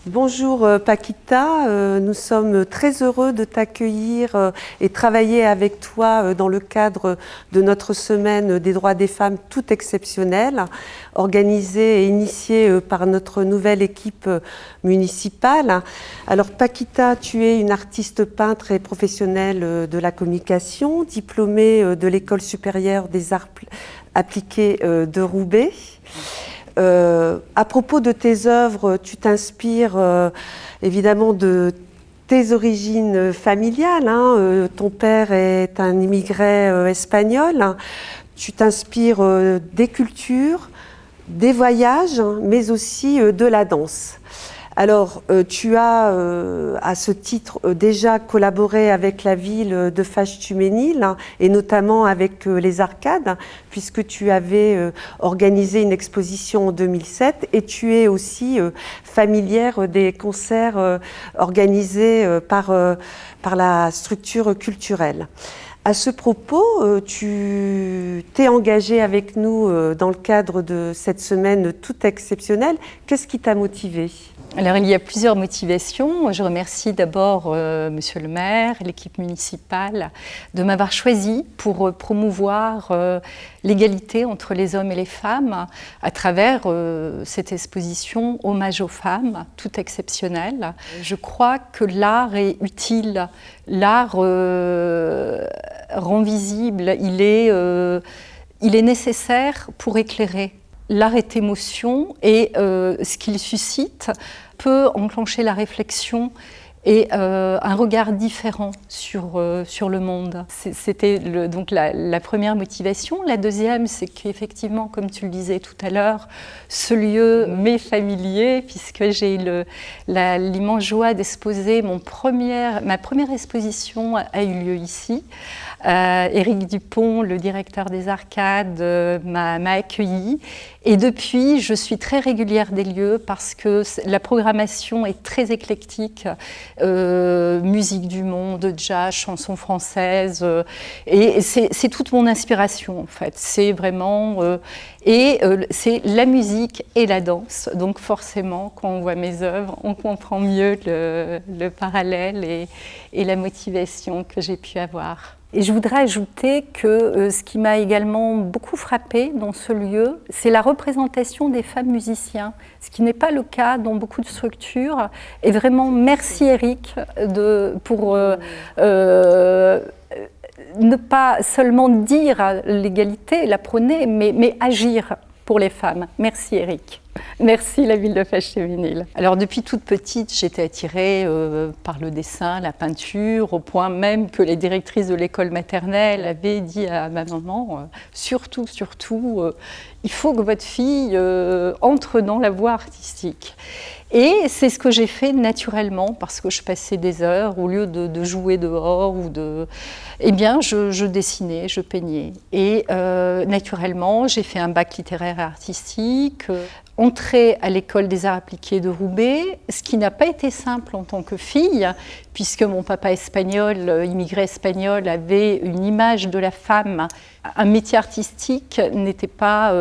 Bonjour Paquita, nous sommes très heureux de t'accueillir et travailler avec toi dans le cadre de notre semaine des droits des femmes toute exceptionnelle, organisée et initiée par notre nouvelle équipe municipale. Alors Paquita, tu es une artiste peintre et professionnelle de la communication, diplômée de l'École supérieure des arts appliqués de Roubaix. À propos de tes œuvres, tu t'inspires évidemment de tes origines familiales. Ton père est un immigré espagnol. Tu t'inspires des cultures, des voyages, mais aussi de la danse. Alors, tu as à ce titre déjà collaboré avec la ville de Faches-Tuménil et notamment avec les Arcades, puisque tu avais organisé une exposition en 2007 et tu es aussi familière des concerts organisés par la structure culturelle. À ce propos, tu t'es engagée avec nous dans le cadre de cette semaine toute exceptionnelle. Qu'est-ce qui t'a motivée ? Alors, il y a plusieurs motivations. Je remercie d'abord Monsieur le maire, l'équipe municipale, de m'avoir choisi pour promouvoir l'égalité entre les hommes et les femmes à travers cette exposition Hommage aux femmes, toute exceptionnelle. Je crois que l'art est utile. L'art rend visible, il est nécessaire pour éclairer. L'art est émotion et ce qu'il suscite peut enclencher la réflexion et un regard différent sur le monde. C'était donc la première motivation. La deuxième, c'est qu'effectivement, comme tu le disais tout à l'heure, ce lieu m'est familier puisque j'ai eu l'immense joie d'exposer ma première exposition a eu lieu ici. Éric Dupont, le directeur des Arcades, m'a accueilli. Et depuis, je suis très régulière des lieux parce que la programmation est très éclectique. Musique du monde, jazz, chansons françaises. Et c'est toute mon inspiration, en fait. C'est vraiment... c'est la musique et la danse. Donc forcément, quand on voit mes œuvres, on comprend mieux le parallèle et la motivation que j'ai pu avoir. Et je voudrais ajouter que ce qui m'a également beaucoup frappée dans ce lieu, c'est la représentation des femmes musiciens, ce qui n'est pas le cas dans beaucoup de structures. Et vraiment, merci Éric pour ne pas seulement dire l'égalité, la prôner, mais agir pour les femmes. Merci Éric. Merci la ville de Faches-Tuménil. Alors depuis toute petite, j'étais attirée par le dessin, la peinture, au point même que les directrices de l'école maternelle avaient dit à ma maman surtout, il faut que votre fille entre dans la voie artistique. Et c'est ce que j'ai fait naturellement parce que je passais des heures au lieu de jouer dehors eh bien, je dessinais, je peignais. Et naturellement, j'ai fait un bac littéraire et artistique. Entrée à l'école des arts appliqués de Roubaix, ce qui n'a pas été simple en tant que fille, puisque mon papa espagnol, immigré espagnol, avait une image de la femme. Un métier artistique n'était pas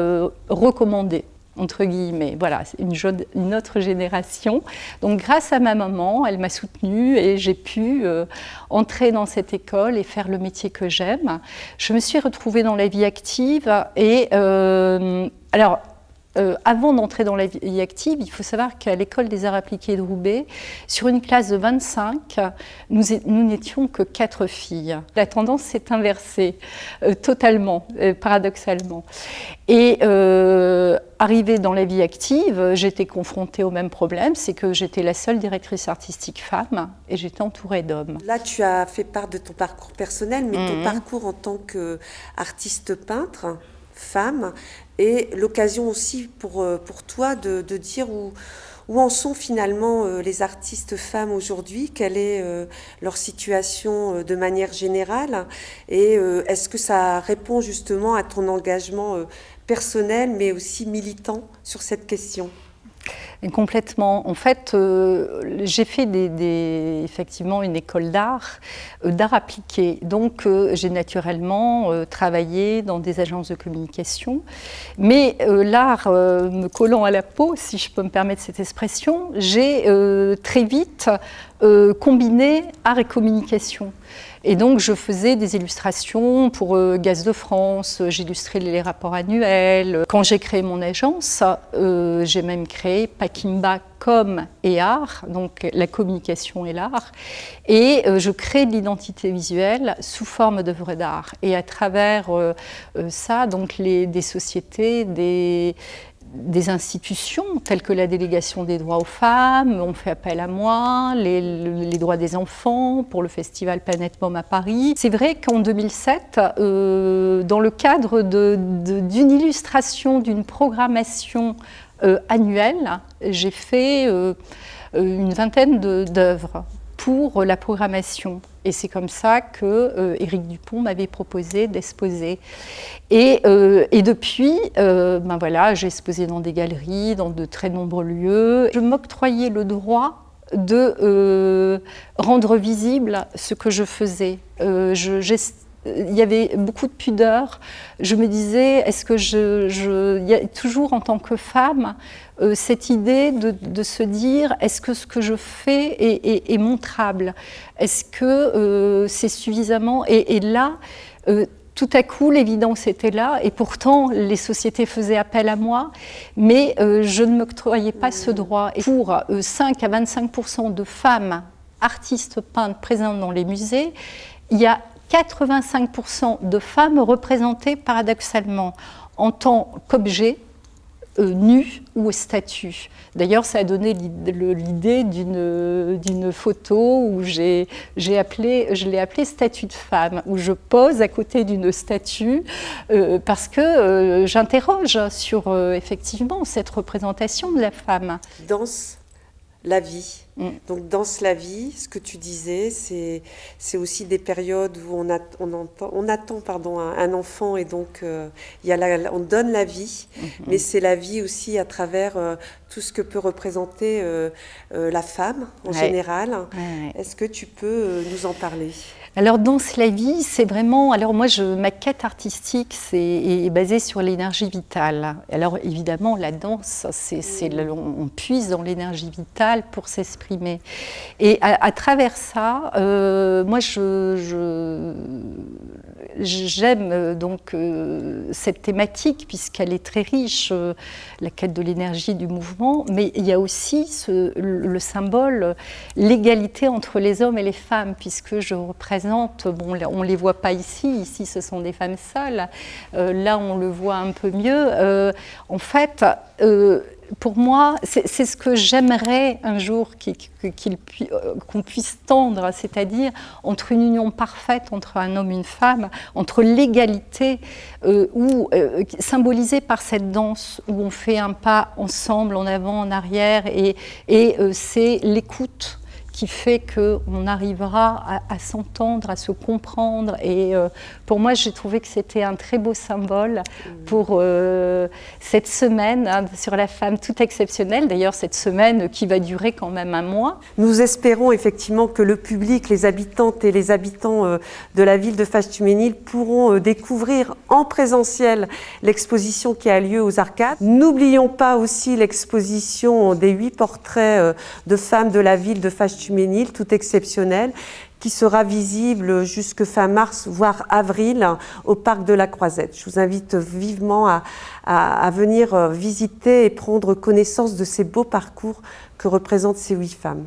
recommandé, entre guillemets. Voilà, c'est une autre génération. Donc grâce à ma maman, elle m'a soutenue et j'ai pu entrer dans cette école et faire le métier que j'aime. Je me suis retrouvée dans la vie active et avant d'entrer dans la vie active, il faut savoir qu'à l'école des arts appliqués de Roubaix, sur une classe de 25, nous n'étions que 4 filles. La tendance s'est inversée totalement, paradoxalement. Et arrivée dans la vie active, j'étais confrontée au même problème, c'est que j'étais la seule directrice artistique femme et j'étais entourée d'hommes. Là, tu as fait part de ton parcours personnel, mais ton parcours en tant qu'artiste peintre, femme, et l'occasion aussi pour toi de dire où en sont finalement les artistes femmes aujourd'hui, quelle est leur situation de manière générale, et est-ce que ça répond justement à ton engagement personnel mais aussi militant sur cette question ? Complètement. En fait, j'ai fait effectivement une école d'art appliqué. Donc, j'ai naturellement travaillé dans des agences de communication. Mais l'art me collant à la peau, si je peux me permettre cette expression, j'ai très vite combiné art et communication. Et donc, je faisais des illustrations pour Gaz de France, j'illustrais les rapports annuels. Quand j'ai créé mon agence, j'ai même créé Pakimba Com et art, donc la communication et l'art. Et je crée de l'identité visuelle sous forme d'œuvres d'art. Et à travers ça, donc des sociétés, des institutions telles que la délégation des droits aux femmes, on fait appel à moi, les droits des enfants pour le festival Planète Môme à Paris. C'est vrai qu'en 2007, dans le cadre d'une illustration, d'une programmation annuelle, j'ai fait une vingtaine d'œuvres pour la programmation. Et c'est comme ça que Éric Dupont m'avait proposé d'exposer. Et depuis, voilà, j'ai exposé dans des galeries, dans de très nombreux lieux. Je m'octroyais le droit de rendre visible ce que je faisais. Il y avait beaucoup de pudeur. Je me disais, est-ce que il y a toujours en tant que femme cette idée de se dire, est-ce que ce que je fais est montrable? Est-ce que c'est suffisamment? Et là, tout à coup, l'évidence était là, et pourtant, les sociétés faisaient appel à moi, mais je ne m'octroyais pas ce droit. Et pour 5 à 25% de femmes artistes peintres présentes dans les musées, il y a 85% de femmes représentées paradoxalement en tant qu'objet nu ou au statut. D'ailleurs, ça a donné l'idée d'une photo où je l'ai appelée statue de femme, où je pose à côté d'une statue parce que j'interroge sur effectivement cette représentation de la femme. Danse la vie. Donc, Danse la vie, ce que tu disais, c'est aussi des périodes où on attend un enfant, et donc on donne la vie, mais c'est la vie aussi à travers tout ce que peut représenter la femme en général. Est-ce que tu peux nous en parler ? Alors, Danse la vie, c'est vraiment... Alors moi, ma quête artistique est basée sur l'énergie vitale. Alors évidemment, la danse, on puise dans l'énergie vitale pour s'exprimer. Et à travers ça, moi, j'aime donc cette thématique, puisqu'elle est très riche, la quête de l'énergie du mouvement, mais il y a aussi le symbole, l'égalité entre les hommes et les femmes, puisque je représente, bon, on ne les voit pas ici ce sont des femmes seules, là on le voit un peu mieux. En fait, pour moi, c'est ce que j'aimerais un jour qu'on puisse tendre, c'est-à-dire entre une union parfaite entre un homme et une femme, entre l'égalité, symbolisée par cette danse où on fait un pas ensemble, en avant, en arrière, et c'est l'écoute qui fait qu'on arrivera à s'entendre, à se comprendre. Et pour moi, j'ai trouvé que c'était un très beau symbole pour cette semaine sur la femme toute exceptionnelle. D'ailleurs, cette semaine qui va durer quand même un mois. Nous espérons effectivement que le public, les habitantes et les habitants de la ville de Faches-Tuménil pourront découvrir en présentiel l'exposition qui a lieu aux Arcades. N'oublions pas aussi l'exposition des 8 portraits de femmes de la ville de Faches-Tuménil, tout exceptionnel, qui sera visible jusque fin mars, voire avril, au parc de la Croisette. Je vous invite vivement à venir visiter et prendre connaissance de ces beaux parcours que représentent ces 8 femmes.